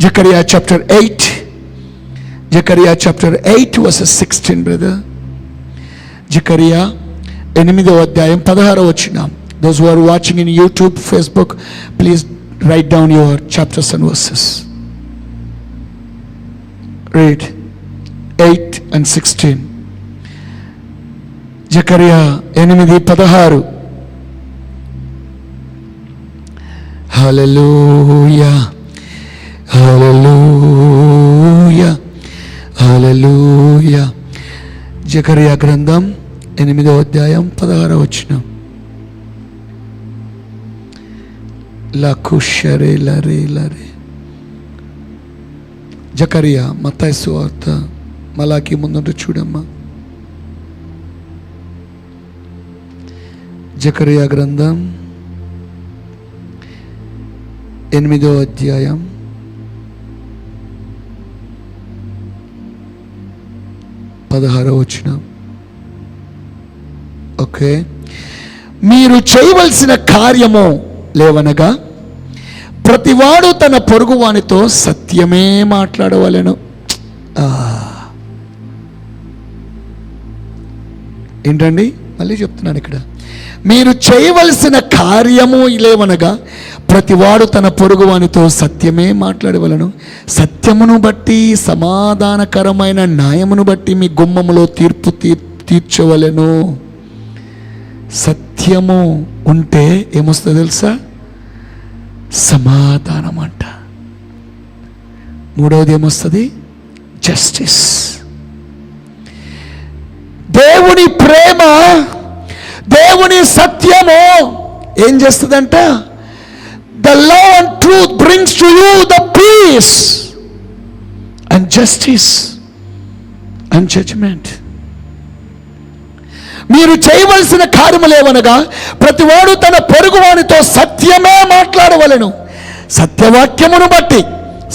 Zechariah chapter 8. Zechariah chapter 8 verses 16, brother. Zechariah 8వ అధ్యాయం 16వ వచనం. Those who are watching in YouTube, Facebook, please write down your chapters and verses. Read 8 and 16. Zechariah 8:16. Hallelujah. Hallelujah. Hallelujah. Zechariah గ్రంథం 8వ అధ్యాయం 16వ వచనం. లాకుషరే లరే లరే. జకరియా మత్తయి సువార్త మలాకి ముందుంటూ చూడమ్మా. జకరియా గ్రంథం 8వ అధ్యాయం 16వ వచనం. ఓకే. మీరు చేయవలసిన కార్యము లేవనగా ప్రతివాడు తన పొరుగు వానితో సత్యమే మాట్లాడవలెను. ఏంటండి, మళ్ళీ చెప్తున్నాను ఇక్కడ. మీరు చేయవలసిన కార్యము లేవనగా ప్రతివాడు తన పొరుగు వానితో సత్యమే మాట్లాడవలను. సత్యమును బట్టి సమాధానకరమైన న్యాయమును బట్టి మీ గుమ్మములో తీర్పు తీర్చవలెను. సత్యము ఉంటే ఏమొస్తుందో తెలుసా? సమాధానం అంట. మూడవది ఏమొస్తుంది? జస్టిస్. దేవుని ప్రేమ, దేవుని సత్యము ఏం చేస్తుందంట? The law and truth brings to you the peace and justice and judgment. మీరు చేయవలసిన కార్యములేవనగా ప్రతివాడు తన పొరుగువానితో సత్యమే మాట్లాడవలెను. సత్యవాక్యమును బట్టి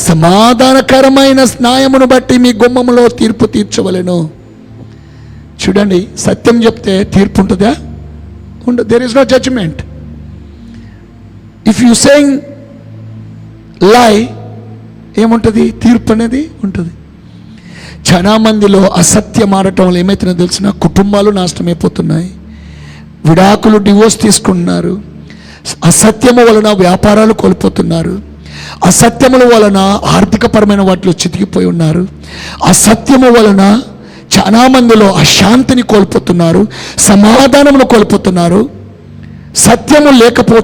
సమాధానకరమైన న్యాయమును బట్టి మీ గుమ్మములో తీర్పు తీర్చవలెను. చూడండి, సత్యం చెప్తే తీర్పు ఉంటుందా? ఉండదు. There is no judgement. If you saying lie, ఏముంటుంది? తీర్పు అనేది ఉంటుంది. చాలా మందిలో అసత్యం ఆడటం వల్ల ఏమైతుందో తెలిసిన కుటుంబాలు నాశనమైపోతున్నాయి. విడాకులు, డివోర్స్ తీసుకుంటున్నారు. అసత్యము వలన వ్యాపారాలు కోల్పోతున్నారు. అసత్యముల వలన ఆర్థికపరమైన వాటిలో చితికిపోయి ఉన్నారు. అసత్యము వలన చాలా మందిలో అశాంతిని కోల్పోతున్నారు, సమాధానమును కోల్పోతున్నారు. సత్యము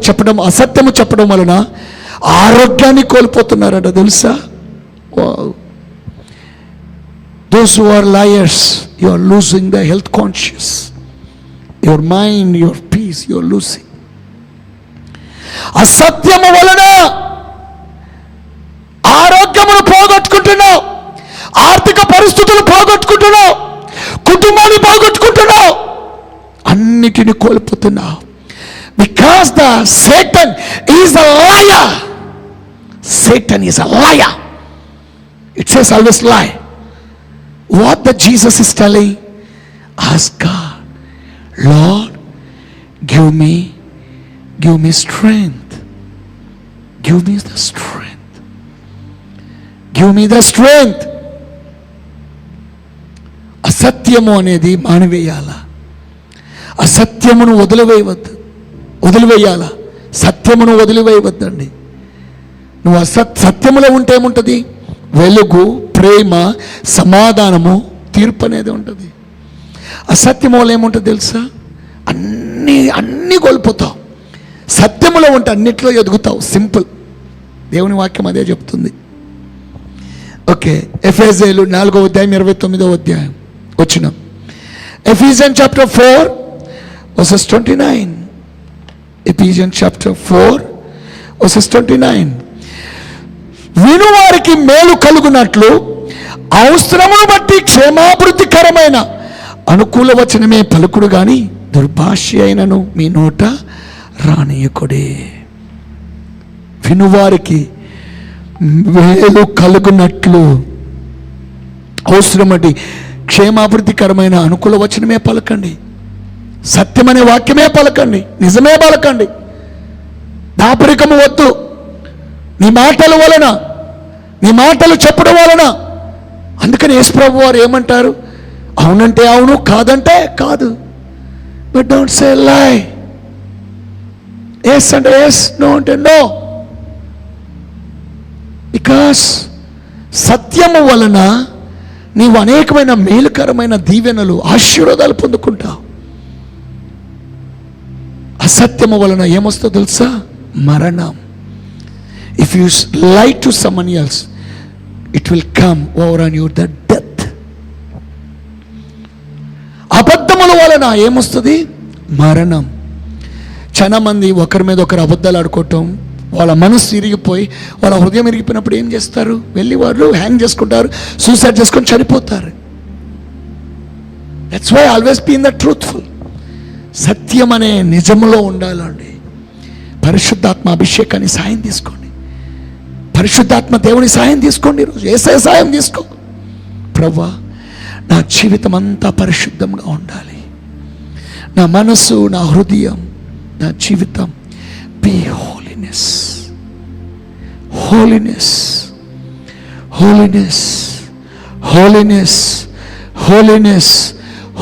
చెప్పడం, అసత్యము చెప్పడం వలన ఆరోగ్యాన్ని కోల్పోతున్నారట, తెలుసా? Those who are liars, you are losing the health conscious. Your mind, your peace, you are losing. అసత్యము వలన ఆరోగ్యమును పోగొట్టుకుంటున్నావు, ఆర్థిక పరిస్థితులు పోగొట్టుకుంటున్నావు, కుటుంబాన్ని పోగొట్టుకుంటున్నావు, అన్నిటిని కోల్పోతున్నావు. Because the Satan is a liar. Satan is a liar. It says always lie. What the Jesus is telling? Ask God, Lord, give me strength. Give me the strength. Give me the strength. అసత్యము అనేది మానివేయాల. అసత్యమును వదిలివేయాల. సత్యమును వదిలివేయవద్దండి. నువ్వు సత్యములో ఉంటే ఏముంటుంది? వెలుగు, ప్రేమ, సమాధానము, తీర్పు అనేది ఉంటుంది. అసత్యము వల్ల ఏముంటుంది తెలుసా? అన్నీ కోల్పోతావు. సత్యములో ఉంటే అన్నిట్లో ఎదుగుతావు. సింపుల్. దేవుని వాక్యం అదే చెప్తుంది. ఓకే. ఎఫెసీయులు 4వ అధ్యాయం 29వ అధ్యాయం వచ్చిన Ephesians chapter 4 versus 29. Ephesians chapter 4 versus 29. వినువారికి మేలు కలుగునట్లు అవసరమును బట్టి క్షేమాభివృద్ధికరమైన అనుకూల వచనమే పలుకుడు గాని దుర్భాష అయినను మీ నోట రానియకుడే. వినువారికి మేలు కలుగునట్లు అవసరం బట్టి క్షేమాభివృద్ధికరమైన అనుకూల వచనమే పలకండి. సత్యమనే వాక్యమే పలకండి. నిజమే పలకండి. దాపరికము వద్దు. నీ మాటల వలన, నీ మాటలు చెప్పడం వలన. అందుకని యేసుప్రభు వారు ఏమంటారు? అవునంటే అవును, కాదంటే కాదు. బట్ డోంట్ సే లై. ఎస్ అంటే ఎస్, నో అంటే నో. బికాస్ సత్యము వలన నీవు అనేకమైన మేలుకరమైన దీవెనలు, ఆశీర్వాదాలు పొందుకుంటావు. అసత్యము వలన ఏమొస్తుందో తెలుసా? మరణం. If you lie to someone else, it will come over on you the death. అబద్ధముల వలన ఏమొస్తుంది? మరణం. చాలా మంది ఒకరి మీద ఒకరు అబద్ధాలు ఆడుకోవటం, వాళ్ళ మనసు ఇరిగిపోయి, వాళ్ళ హృదయం ఇరిగిపోయినప్పుడు ఏం చేస్తారు? వెళ్ళి వాళ్ళు హ్యాంగ్ చేసుకుంటారు, సూసైడ్ చేసుకొని చనిపోతారు. That's why always be in the truthful. సత్యం అనే నిజములో ఉండాలండి. పరిశుద్ధాత్మ అభిషేకాన్ని సాయం తీసుకోండి. పరిశుద్ధాత్మ దేవుని సాయం తీసుకోండి. ఈరోజు యేసయ్య సాయం తీసుకో. ప్రభువా, నా జీవితం అంతా పరిశుద్ధంగా ఉండాలి. నా మనసు, నా హృదయం, నా జీవితం be holiness, holiness, holiness, holiness, holiness,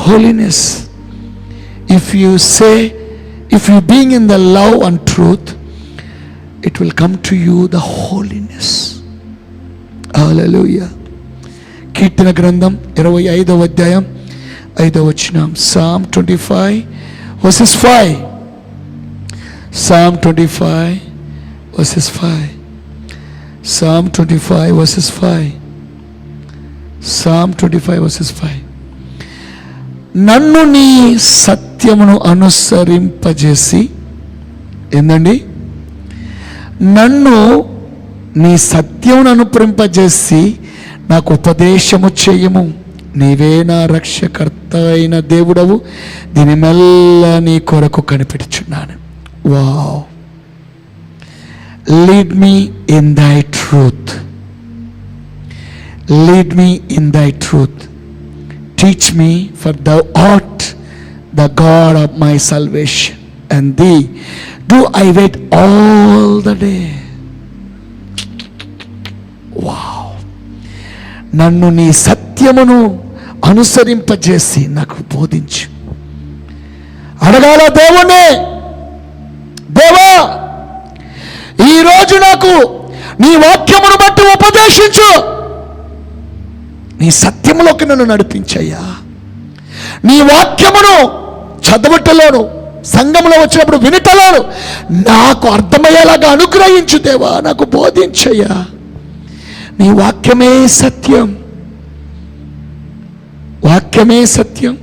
holiness. If you say, if you being in the love and truth, it will come to you the holiness. Hallelujah. కీర్తన గ్రంథం 25వ అధ్యాయం 5వ వచనం. Psalm 25 verses 5. Psalm 25 verses 5. Psalm 25 verses 5. Psalm 25 verses 5. నన్ను నీ సత్యమును అనుసరింపజేసి, ఏందండి? నన్ను నీ సత్యమును అనుసరింపజేసి నాకు ఉపదేశము చేయము. నీవే నా రక్షకర్త అయిన దేవుడవు, దీని మెల్ల నీ కొరకు కనిపెట్టుచున్నాను. Wow. Lead me in thy truth, lead me in thy truth. Teach me, for thou art the God of my salvation, and thee do I wait all the day. Wow. నన్ను నీ సత్యమును అనుసరింపజేసి నాకు బోధించు. అడగాల దేవుణ్ణి, దేవా ఈరోజు నాకు నీ వాక్యమును బట్టి ఉపదేశించు. నీ సత్యములోకి నన్ను నడిపించయ్యా. నీ వాక్యమును చదవటలోను, సంఘంలో వచ్చినప్పుడు వినటలోను నాకు అర్థమయ్యేలాగా అనుగ్రహించు దేవా, నాకు బోధించయ్యా. నీ వాక్యమే సత్యం, వాక్యమే సత్యం.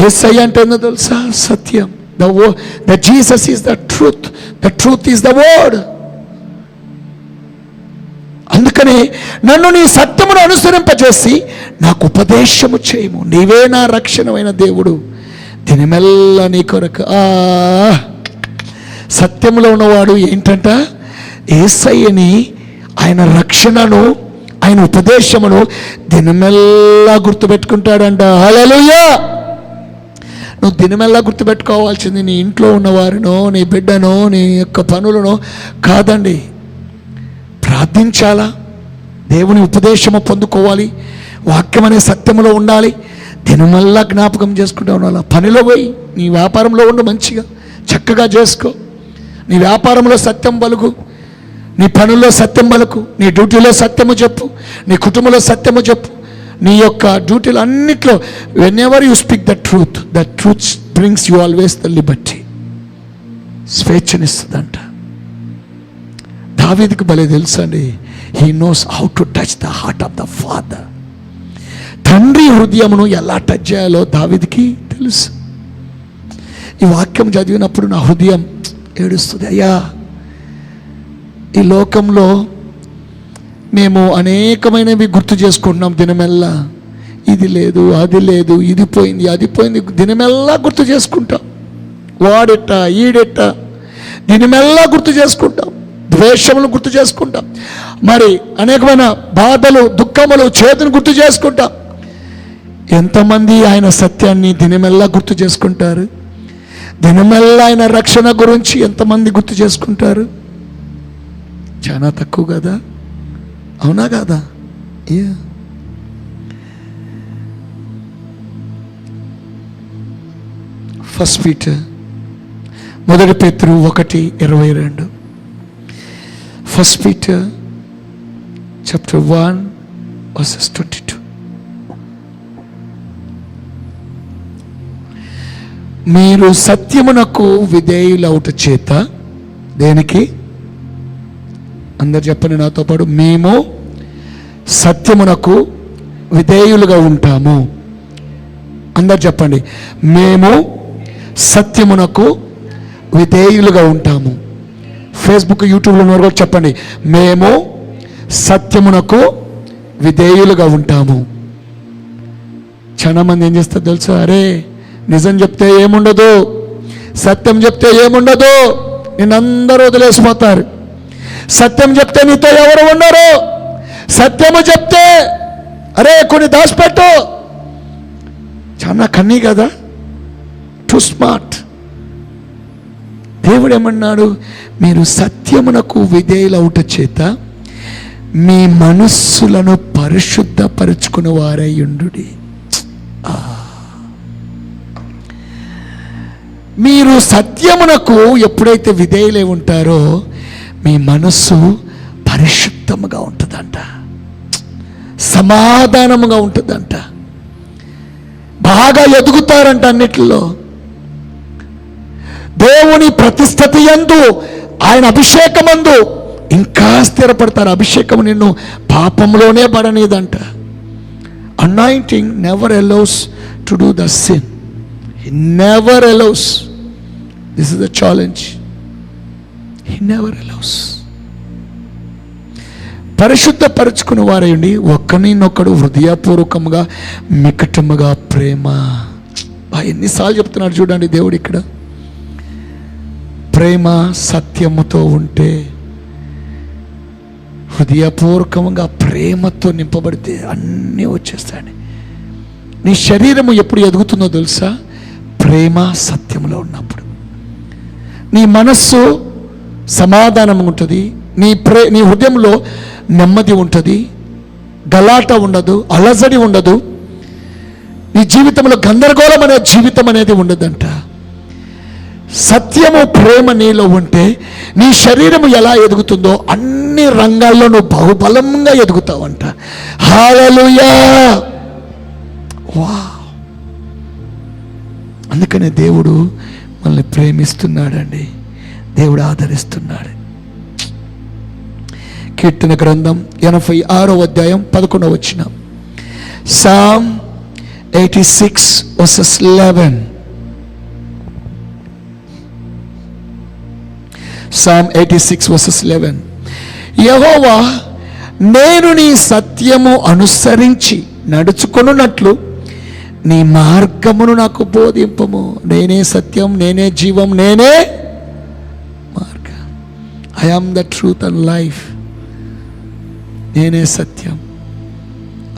యేసయ్య అంటే ఏందో తెలుసా? సత్యం. The Jesus is the truth. The truth is the word. అందుకని నన్ను నీ సత్యమును అనుసరింపజేసి నాకు ఉపదేశము చేయము. నీవే నా రక్షణమైన దేవుడు, దినమెల్ల నీ కొరకు. సత్యంలో ఉన్నవాడు ఏంటంట? యేసయ్యని, ఆయన రక్షణను, ఆయన ఉపదేశమును దినమెల్లా గుర్తుపెట్టుకుంటాడంట. హల్లెలూయా. నువ్వు దినమెల్లా గుర్తుపెట్టుకోవాల్సింది నీ ఇంట్లో ఉన్నవారినో, నీ బిడ్డనో, నీ యొక్క పనులను కాదండి. ప్రార్థించాలా, దేవుని ఉపదేశము పొందుకోవాలి, వాక్యం అనే సత్యములో ఉండాలి, దినమల్లా జ్ఞాపకం చేసుకుంటూ ఉండాలి. పనిలో పోయి నీ వ్యాపారంలో ఉండు, మంచిగా చక్కగా చేసుకో. నీ వ్యాపారంలో సత్యం పలుకు, నీ పనుల్లో సత్యం పలుకు, నీ డ్యూటీలో సత్యము చెప్పు, నీ కుటుంబంలో సత్యము చెప్పు. నీ యొక్క డ్యూటీలు అన్నిట్లో whenever you speak the truth brings you always the liberty. స్వేచ్ఛనిస్తుందంట. దావీదుకు భలే తెలుసు అండి. He knows how to touch the heart of the father. తండ్రి హృదయమును ఎలా టచ్ చేయాలో దావీదుకి తెలుసు. ఈ వాక్యం చదివినప్పుడు నా హృదయం ఏడుస్తుంది. అయ్యా, ఈ లోకంలో మేము అనేకమైనవి గుర్తు చేసుకుంటున్నాం దినమెల్లా. ఇది లేదు, అది లేదు, ఇది పోయింది, అది పోయింది, దినమెల్లా గుర్తు చేసుకుంటాం. వాడెట్ట, ఈడెట్ట, దినమెల్లా గుర్తు చేసుకుంటాం. ద్వేషములు గుర్తు చేసుకుంటాం. మరి అనేకమైన బాధలు, దుఃఖములు, చేతును గుర్తు చేసుకుంటాం. ఎంతమంది ఆయన సత్యాన్ని దినమెల్లా గుర్తు చేసుకుంటారు? దినమెల్లా ఆయన రక్షణ గురించి ఎంతమంది గుర్తు చేసుకుంటారు? చాలా తక్కువ కదా, అవునా కదా? ఫస్ట్ పీటర్, మొదటి పేతురు 1:22. First Peter chapter 1 verses 22. మీరు సత్యమునకు విధేయులవుట చేత, దేనికి? అందరు చెప్పండి నాతో పాటు, మేము సత్యమునకు విధేయులుగా ఉంటాము. అందరు చెప్పండి, మేము సత్యమునకు విధేయులుగా ఉంటాము. ఫేస్బుక్, యూట్యూబ్లో ఉన్న కూడా చెప్పండి, మేము సత్యమునకు విధేయులుగా ఉంటాము. చాలా మంది ఏం చేస్తారు తెలుసా? అరే నిజం చెప్తే ఏముండదు, సత్యం చెప్తే ఏముండదు, నిన్నందరూ వదిలేసిపోతారు. సత్యం చెప్తే నీతో ఎవరు ఉండరు. సత్యము చెప్తే అరే కొన్ని దాచిపెట్టు. చాలా కన్నీ కదా, టూ స్మార్ట్. దేవుడు ఏమన్నాడు? మీరు సత్యమునకు విధేయులవుట చేత మీ మనస్సులను పరిశుద్ధపరుచుకుని వారై ఉండుడి. మీరు సత్యమునకు ఎప్పుడైతే విధేయులై ఉంటారో మీ మనస్సు పరిశుద్ధముగా ఉంటుందంట, సమాధానముగా ఉంటుందంట, బాగా ఎదుగుతారంట అన్నిటిలో. దేవుని ప్రతిష్టత యందు, ఆయన అభిషేకమందు ఇంకా స్థిరపడతారు. అభిషేకం నిన్ను పాపంలోనే పడనేదంట. Anointing never allows to do the sin. He never allows. This is the challenge. He never allows. పరిశుద్ధపరుచుకున్న వారేండి ఒకరినొకడు హృదయపూర్వకముగా మికటముగా ప్రేమ. ఎన్నిసార్లు చెప్తున్నాడు చూడండి దేవుడు ఇక్కడ. ప్రేమ సత్యముతో ఉంటే, హృదయపూర్వకంగా ప్రేమతో నింపబడితే అన్నీ వచ్చేస్తాయి. నీ శరీరము ఎప్పుడు ఎదుగుతుందో తెలుసా? ప్రేమ సత్యంలో ఉన్నప్పుడు. నీ మనస్సు సమాధానం ఉంటుంది, నీ హృదయంలో నెమ్మది ఉంటుంది, గలాట ఉండదు, అలజడి ఉండదు, నీ జీవితంలో గందరగోళం అనే జీవితం అనేది ఉండదంట. సత్యము ప్రేమ నీలో ఉంటే నీ శరీరము ఎలా ఎదుగుతుందో అన్ని రంగాల్లో నువ్వు బహుబలంగా ఎదుగుతావంట. హల్లెలూయా. వావ్. అందుకనే దేవుడు మనల్ని ప్రేమిస్తున్నాడండి, దేవుడు ఆదరిస్తున్నాడు. కీర్తన గ్రంథం 86:11. Psalm 86:11. Psalm 86:11. యెహోవా, నేను నీ సత్యము అనుసరించి నడుచుకొనున్నట్లు నీ మార్గమును నాకు బోధింపము. నేనే సత్యం, నేనే జీవం, నేనే మార్గం. I am the truth and life. నేనే సత్యం,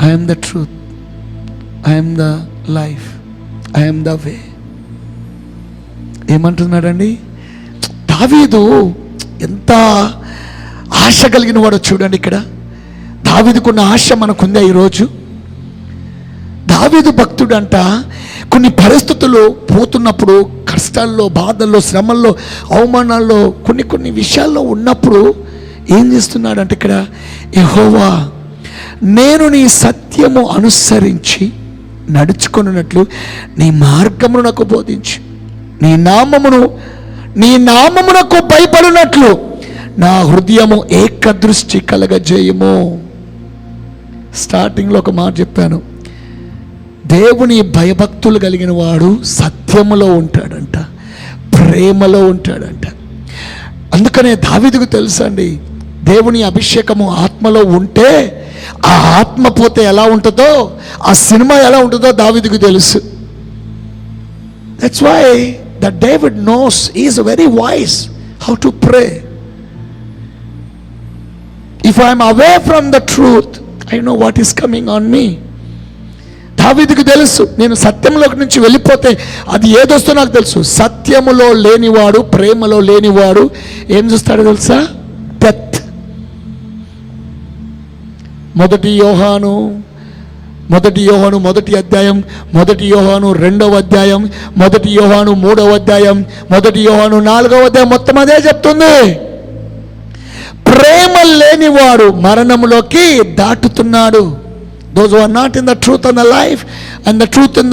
I am the truth, I am the life, I am the way. ఏమంటున్నాడండి దావీదు? ఎంత ఆశ కలిగిన వాడో చూడండి ఇక్కడ. దావీదుకున్న ఆశ మనకుందా ఈరోజు? దావీదు భక్తుడంట కొన్ని పరిస్థితులు పోతున్నప్పుడు, కష్టాల్లో, బాధల్లో, శ్రమల్లో, అవమానాల్లో, కొన్ని విషయాల్లో ఉన్నప్పుడు ఏం చేస్తున్నాడంటే ఇక్కడ, యెహోవా నేను నీ సత్యము అనుసరించి నడుచుకొనున్నట్లు నీ మార్గమును నాకు బోధించు. నీ నామమునకు భయపడినట్లు నా హృదయము ఏకదృష్టి కలగజేయము. స్టార్టింగ్లో ఒక మాట చెప్పాను, దేవుని భయభక్తులు కలిగిన వాడు సత్యములో ఉంటాడంట, ప్రేమలో ఉంటాడంట. అందుకనే దావీదుకు తెలుసండి, దేవుని అభిషేకము ఆత్మలో ఉంటే ఆ ఆత్మ పోతే ఎలా ఉంటుందో, ఆ సినిమా ఎలా ఉంటుందో దావీదుకు తెలుసు. That's why that David knows, he is very wise how to pray. If I am away from the truth, I know what is coming on me. దావీదుకు తెలుసు, నేను సత్యంలోకి నుంచి వెళ్ళిపోతే అది ఏదొస్తో నాకు తెలుసు. సత్యములో లేనివాడు, ప్రేమలో లేనివాడు ఏం చూస్తాడో తెలుసా? డెత్. మొదటి యోహాను మొదటి అధ్యాయం, మొదటి యోహాను 2వ అధ్యాయం, మొదటి యోహాను 3వ అధ్యాయం, మొదటి యోహాను 4వ అధ్యాయం మొత్తం అదే చెప్తుంది. ప్రేమ లేనివాడు మరణంలోకి దాటుతున్నాడు. Those who are not in the truth and the life and the truth in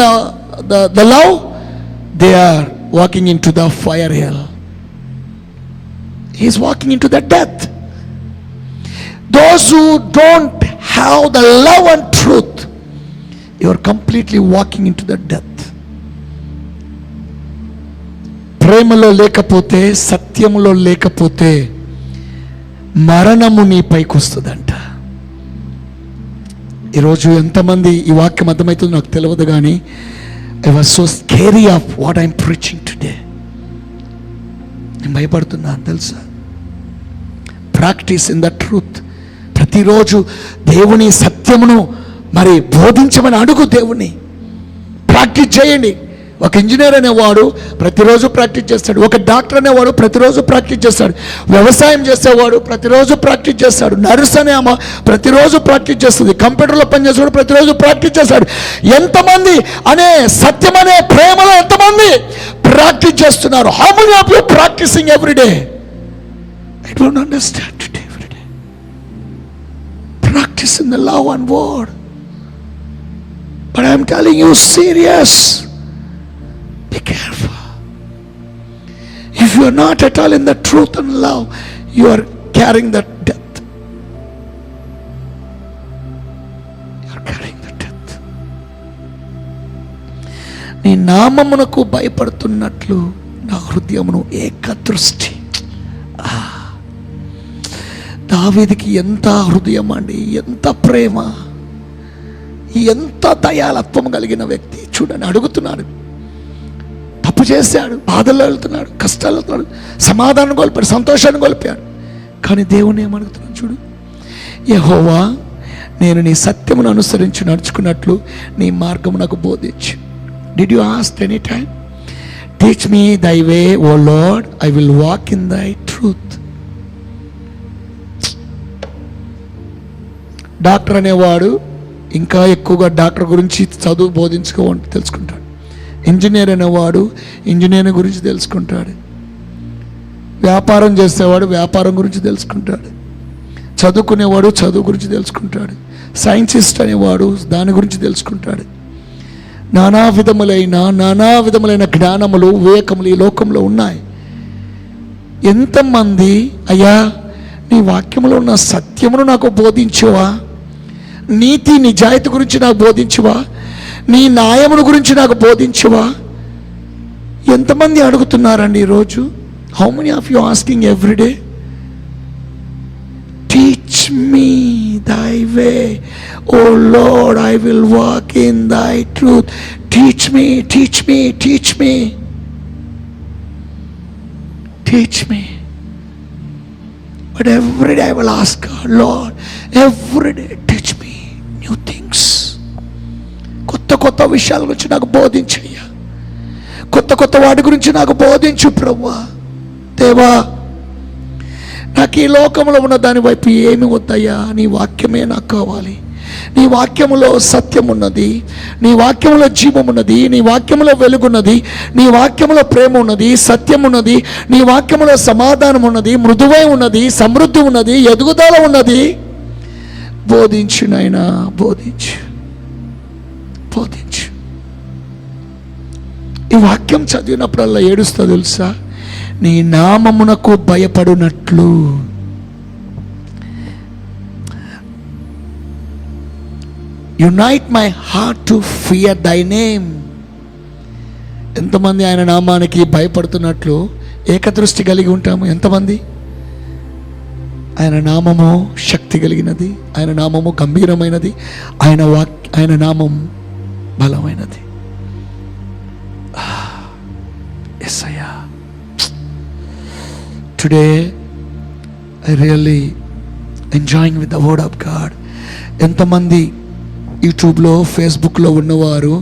the love, they are walking into the fire hell. He is walking into the death. Those who don't have the love and truth, you are completely walking into the death. ప్రేమలో లేకపోతే, సత్యములో లేకపోతే మరణము నీ పైకి వస్తుందంట. ఈరోజు ఎంతమంది ఈ వాక్యం అర్థమవుతుందో నాకు తెలియదు, కానీ I was so scary of what I'm preaching today. నేను భయపడుతున్నాను తెలుసా. Practice in the truth. ప్రతిరోజు దేవుని సత్యమును మరి బోధించమని అడుగు. దేవుని ప్రాక్టీస్ చేయండి. ఒక ఇంజనీర్ అనేవాడు ప్రతిరోజు ప్రాక్టీస్ చేస్తాడు. ఒక డాక్టర్ అనేవాడు ప్రతిరోజు ప్రాక్టీస్ చేస్తాడు. వ్యవసాయం చేసేవాడు ప్రతిరోజు ప్రాక్టీస్ చేస్తాడు. నర్స్ అనే ఆమె ప్రతిరోజు ప్రాక్టీస్ చేస్తుంది. కంప్యూటర్లో పనిచేసేవాడు ప్రతిరోజు ప్రాక్టీస్ చేస్తాడు. ఎంతమంది అనే సత్యం అనే ప్రేమలో ఎంతమంది ప్రాక్టీస్ చేస్తున్నారు? How many of you practising every day? I don't understand today. Every day practice in the love and word. But I am telling you serious. Be careful. If you are not at all in the truth and love, you are carrying that death. You are carrying the death. నీ నామమునకు భయపడుతున్నట్లు నా హృదయమును ఏకదృష్టి. దావీదుకి ఎంత హృదయం అండి, ఎంత ప్రేమ, ఎంత దయాలత్వం కలిగిన వ్యక్తి. చూడండి, అడుగుతున్నాడు, తప్పు చేశాడు, బాధల్లో వెళ్తున్నాడు, కష్టాలు వెళ్తున్నాడు, సమాధానం కోల్పాడు, సంతోషాన్ని కోల్పాడు. కానీ దేవుని ఏమడుగుతున్నాడు చూడు, యెహోవా నేను నీ సత్యమును అనుసరించి నడుచుకున్నట్లు నీ మార్గము నాకు బోధించు. Did you ask any time, teach me thy way O Lord, I will walk in thy truth. Doctor అనేవాడు ఇంకా ఎక్కువగా డాక్టర్ గురించి చదువు బోధించుకోవాలి తెలుసుకుంటాడు. ఇంజనీర్ అనేవాడు ఇంజనీరింగ్ గురించి తెలుసుకుంటాడు. వ్యాపారం చేసేవాడు వ్యాపారం గురించి తెలుసుకుంటాడు. చదువుకునేవాడు చదువు గురించి తెలుసుకుంటాడు. సైంటిస్ట్ అనేవాడు దాని గురించి తెలుసుకుంటాడు. నానా విధములైన జ్ఞానములు, వివేకములు ఈ లోకంలో ఉన్నాయి. ఎంతమంది అయ్యా నీ వాక్యములో ఉన్న సత్యమును నాకు బోధించువా, నీతి నిజాయితీ గురించి నాకు బోధించువా, నీ న్యాయమును గురించి నాకు బోధించువా? ఎంతమంది అడుగుతున్నారండి ఈరోజు? How many of you asking every day, teach me thy way O Lord, I will walk in thy truth. Teach me, teach me, teach me, teach me. But every day I will ask God, Lord, every day teach me new things. కొత్త విషయాల గురించి నాకు బోధించయ్యా, కొత్త వాటి గురించి నాకు బోధించు ప్రభువా. దేవా, నాకు ఈ లోకంలో ఉన్న దాని వైపు ఏమి వద్దయ్యా, నీ వాక్యమే నాకు కావాలి. నీ వాక్యములో సత్యం ఉన్నది, నీ వాక్యములో జీవం ఉన్నది, నీ వాక్యములో వెలుగున్నది, నీ వాక్యములో ప్రేమ ఉన్నది, సత్యం ఉన్నది, నీ వాక్యములో సమాధానం ఉన్నది, మృదువై ఉన్నది, సమృద్ధి ఉన్నది, ఎదుగుదల ఉన్నది. బోధించు నాయనా, బోధించు. ఈ వాక్యం చదివినప్పుడల్లా ఏడుస్తా తెలుసా, నీ నామమునకు భయపడునట్లు. Unite my heart to fear thy name. ఎంతమంది ఆయన నామానికి భయపడుతున్నట్లు ఏకదృష్టి కలిగి ఉంటాము? ఎంతమంది? ఆయన నామము శక్తి కలిగినది, ఆయన నామము గంభీరమైనది, ఆయన నామం బలమైనది. యేసయ్యా, today I really enjoying with the word of God. ఎంతమంది యూట్యూబ్లో, ఫేస్బుక్లో ఉన్నవారు,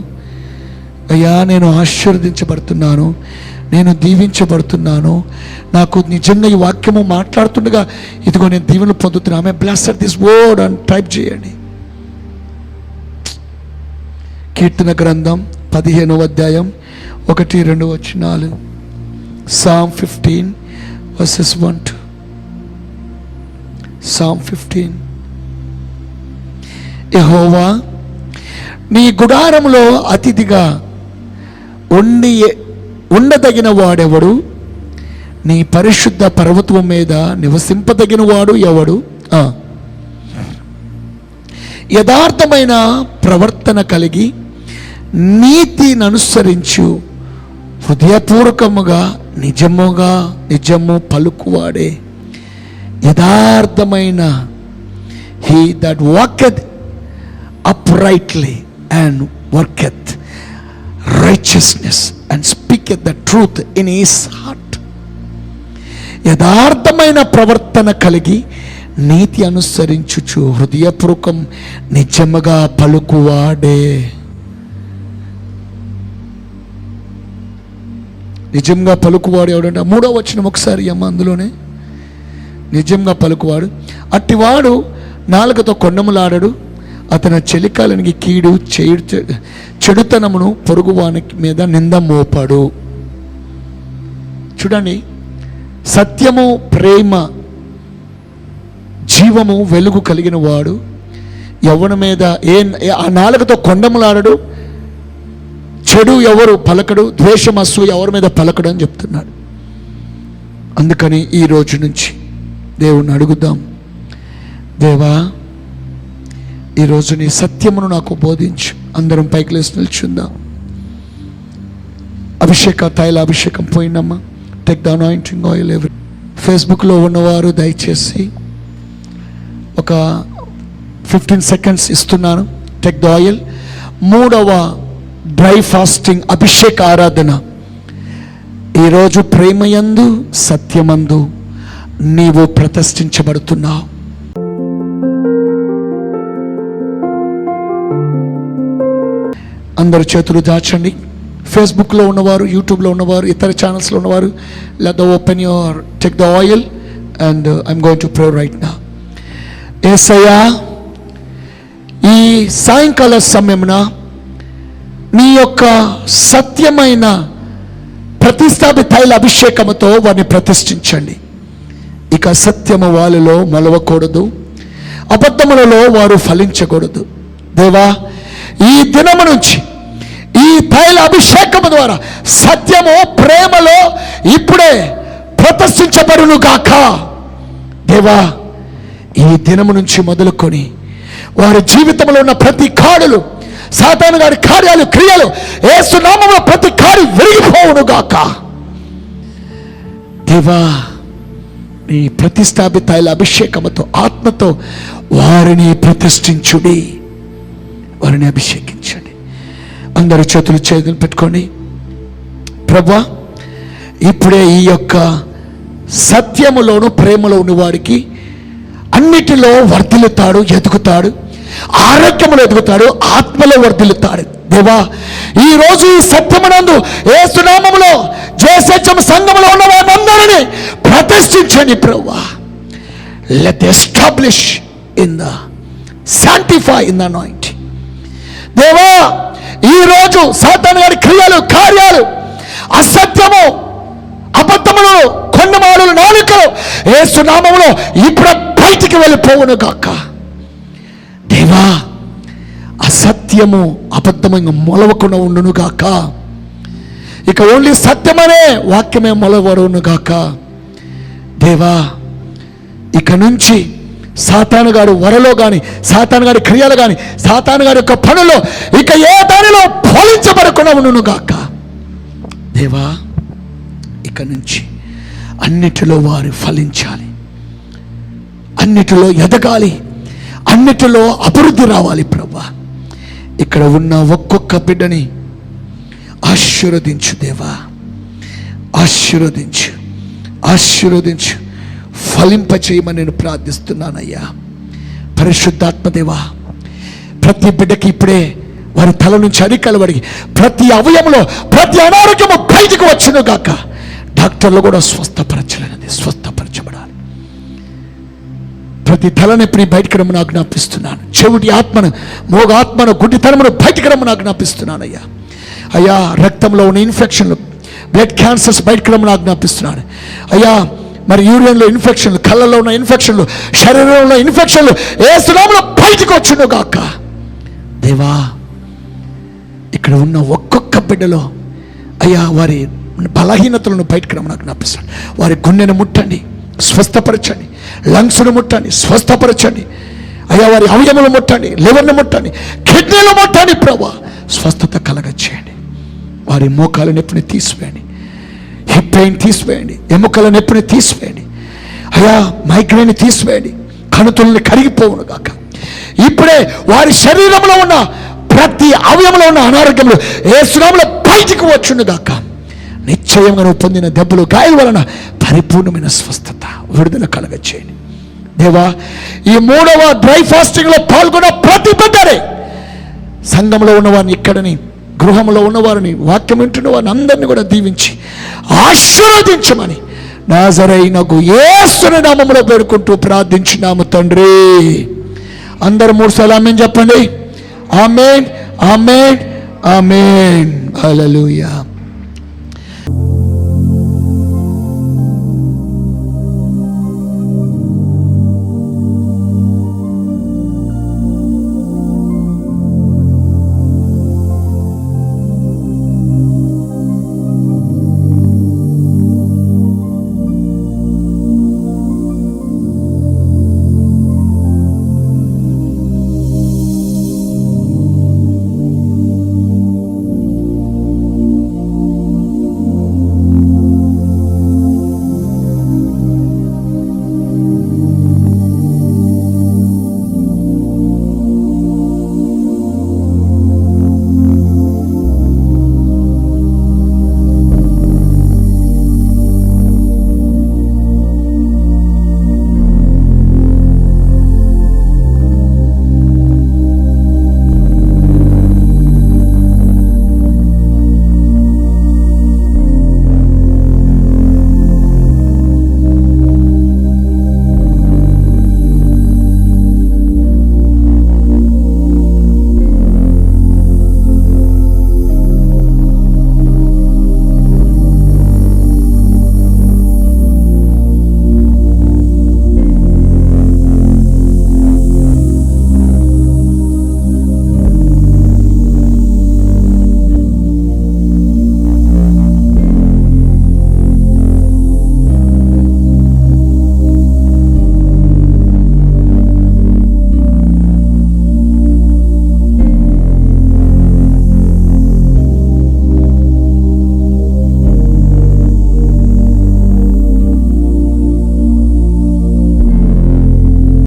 అయ్యా నేను ఆశీర్వదించబడుతున్నాను, నేను దీవించబడుతున్నాను, నాకు నిజంగా ఈ వాక్యము మాట్లాడుతుండగా ఇదిగో నేను దీవెనలు పొందుతున్నా. ఆమె బ్లెస్డ్ దిస్ వర్డ్ అని టైప్ చేయండి. కీర్తన గ్రంథం 15వ అధ్యాయం 1-2 వచనాలు. Psalm 15 verses 1-2. Psalm 15. యెహోవా, నీ గుడారములో అతిథిగా ఉండదగిన వాడెవడు? నీ పరిశుద్ధ పర్వతం మీద నివసింపదగిన వాడు ఎవడు? యథార్థమైన ప్రవర్తన కలిగి నీతిని అనుసరించు, హృదయపూర్వకముగా నిజము పలుకువాడే. యథార్థమైన he that walketh uprightly and worketh righteousness and speaketh the truth in his heart. యథార్థమైన ప్రవర్తన కలిగి నీతి అనుసరించుచు హృదయపూర్వకం నిజముగా పలుకువాడే. నిజంగా పలుకువాడు ఎవడంటే 3వ వచనం ఒకసారి అమ్మ, అందులోనే నిజంగా పలుకువాడు. అట్టివాడు నాలుకతో కొండములాడడు, అతని చెలికాలనికి కీడు చెడుతనమును పొరుగువానికి మీద నింద మోపాడు. చూడండి, సత్యము, ప్రేమ, జీవము, వెలుగు కలిగిన వాడు ఎవరి మీద ఆ నాలుకతో కొండములాడడు, చెడు ఎవరు పలకడు, ద్వేషం, అసూయ ఎవరి మీద పలకడు అని చెప్తున్నాడు. అందుకని ఈ రోజు నుంచి దేవుణ్ణి అడుగుదాం, దేవా ఈరోజు నీ సత్యమును నాకు బోధించు. అందరం పైకి లేచి నిల్చుందాం. తైల అభిషేకం పోయిందమ్మా. టేక్ ద అనాయింటింగ్ ఆయిల్ ఎవరి. ఫేస్బుక్లో ఉన్నవారు దయచేసి ఒక 15 seconds ఇస్తున్నాను. Take the oil. 3వ డ్రై ఫాస్టింగ్ అభిషేక ఆరాధన. ఈరోజు ప్రేమయందు సత్యమందు నీవు ప్రతిష్ఠించబడుతున్నావు. అందరు చేతులు దాచండి. ఫేస్బుక్లో ఉన్నవారు, యూట్యూబ్లో ఉన్నవారు, ఇతర ఛానల్స్లో ఉన్నవారు, let the open your take the oil and I'm going to pray right now. యేసయ్యా, ఈ సాయంకాల సమయమున నీ యొక్క సత్యమైన ప్రతిష్టాపిత తైల అభిషేకముతో వారిని ప్రతిష్ఠించండి. ఇక సత్యము వాళ్ళలో మొలవకూడదు, అబద్ధములలో వారు ఫలించకూడదు. దేవా, ఈ దినము నుంచి ఈ తైల అభిషేకము ద్వారా సత్యము, ప్రేమలో ఇప్పుడే ప్రతిష్ఠించబడును గాక. దేవా, ఈ దినము నుంచి మొదలుకొని వారి జీవితంలో ఉన్న ప్రతి కాడులు, సాతాను గారి కార్యాలు, క్రియలు యేసు నామములో ప్రతి కాడి విరిగిపోవును గాక. దేవా, నీ ప్రతిష్టాపిత తైల అభిషేకముతో, ఆత్మతో వారిని ప్రతిష్ఠించుడి, వారిని అభిషేకించండి. అందరూ చేతులు పెట్టుకోండి. ప్రభువా, ఇప్పుడే ఈ యొక్క సత్యములోను ప్రేమలో ఉన్నవాడికి అన్నిటిలో వర్ధిల్లుతాడు, ఎదుగుతాడు, ఆరోగ్యములో ఎదుగుతాడు, ఆత్మలో వర్ధిల్లుతాడు. దేవా, ఈరోజు ఈ సత్యమునందు యేసు నామములో జయసత్యం సంఘములో ఉన్న వారందరినీ ప్రతిష్ఠించండి ప్రభువా. Let establish in the sanctify in the anointing. దేవా, ఈరోజు సాతాను గారి క్రియలు, కార్యాలు, అసత్యము, అబద్ధములు, కొండమాడులు, నాలుకలు యేసు నామములో ఇప్పుడు బయటికి వెళ్ళిపోవును గాక. దేవా, అసత్యము, అబద్ధము మొలవకుండా ఉండును గాక. ఇక ఓన్లీ సత్యమనే వాక్యమే మొలవడును గాక. దేవా, ఇక నుంచి సాతాను గారు వరలో కానీ, సాతాను గారి క్రియలు కానీ, సాతాను గారి యొక్క పనులు ఇక ఏ దానిలో ఫలించబడకుండా ఉండును గాక. దేవా, ఇక నుంచి అన్నిటిలో వారు ఫలించాలి, అన్నిటిలో ఎదగాలి, అన్నిటిలో అభివృద్ధి రావాలి. ప్రభువా, ఇక్కడ ఉన్న ఒక్కొక్క బిడ్డని ఆశీర్వదించు దేవా, ఆశీర్వదించు, ఆశీర్వదించు, ఫలింపచేయమని నేను ప్రార్థిస్తున్నానయ్యా. పరిశుద్ధాత్మదేవా, ప్రతి బిడ్డకి ఇప్పుడే వారి తల నుంచి అరికల వరకు ప్రతి అవయవంలో ప్రతి అనారోగ్యము బయటకు వచ్చును గాక. డాక్టర్లు కూడా స్వస్థపరచలేనిది స్వస్థపరచబడాలి. ప్రతి తలనొప్పిని బయటికి రమ్మని ఆజ్ఞాపిస్తున్నాను. చెవిటి ఆత్మను, మోగ ఆత్మను, గుడ్డితనమును బయటికి రమ్మని ఆజ్ఞాపిస్తున్నాను. అయ్యా రక్తంలో ఉన్న ఇన్ఫెక్షన్లు, బ్లడ్ క్యాన్సర్స్ బయటికి రమ్మని ఆజ్ఞాపిస్తున్నాను. అయ్యా మరి యూరిన్లో ఇన్ఫెక్షన్లు, కళ్ళలో ఉన్న ఇన్ఫెక్షన్లు, శరీరంలో ఉన్న ఇన్ఫెక్షన్లు యేసు నామములో బయటికి వచ్చును గాక. దేవా ఇక్కడ ఉన్న ఒక్కొక్క బిడ్డలో అయ్యా వారి బలహీనతలను బయటకు రమ్మని ఆజ్ఞాపిస్తాను. వారి గుండెను ముట్టండి, స్వస్థపరచండి. లంగ్స్ను ముట్టండి, స్వస్థపరచండి. అయ్యా వారి అవయములు ముట్టండి, లివర్ను ముట్టండి, కిడ్నీలు ముట్టండి. ప్రభా స్వస్థత కలగచేయండి. వారి మోకాల నొప్పిని తీసివేయండి, హిప్ పెయిన్ తీసివేయండి, ఎముకల నొప్పిని తీసివేయండి. అయ్యా మైగ్రేన్ తీసివేయండి. కణుతుల్ని కరిగిపోవును గాక. ఇప్పుడే వారి శరీరంలో ఉన్న ప్రతి అవయవంలో ఉన్న అనారోగ్యంలో యేసు నామములో బయటికి వచ్చును గాక. నిశ్చయంగా నువ్వు పొందిన దెబ్బలు, గాయాల వలన పరిపూర్ణమైన స్వస్థత, విడుదల కలగచేయండి. దేవా ఈ 3వ డ్రై ఫాస్టింగ్ లో పాల్గొన్న ప్రతి బిడ్డనే, సంఘంలో ఉన్నవారిని, ఇక్కడని గృహంలో ఉన్నవారిని, వాక్యం వింటున్న వారిని అందరినీ కూడా దీవించి ఆశీర్వదించమని నాజరైనగు యేసు నామములో పేర్కొంటూ ప్రార్థించున్నాము తండ్రి. అందరూ 3 సార్లు ఆమేన్ చెప్పండి. ఆమేన్, ఆమేన్, ఆమేన్. హల్లెలూయా.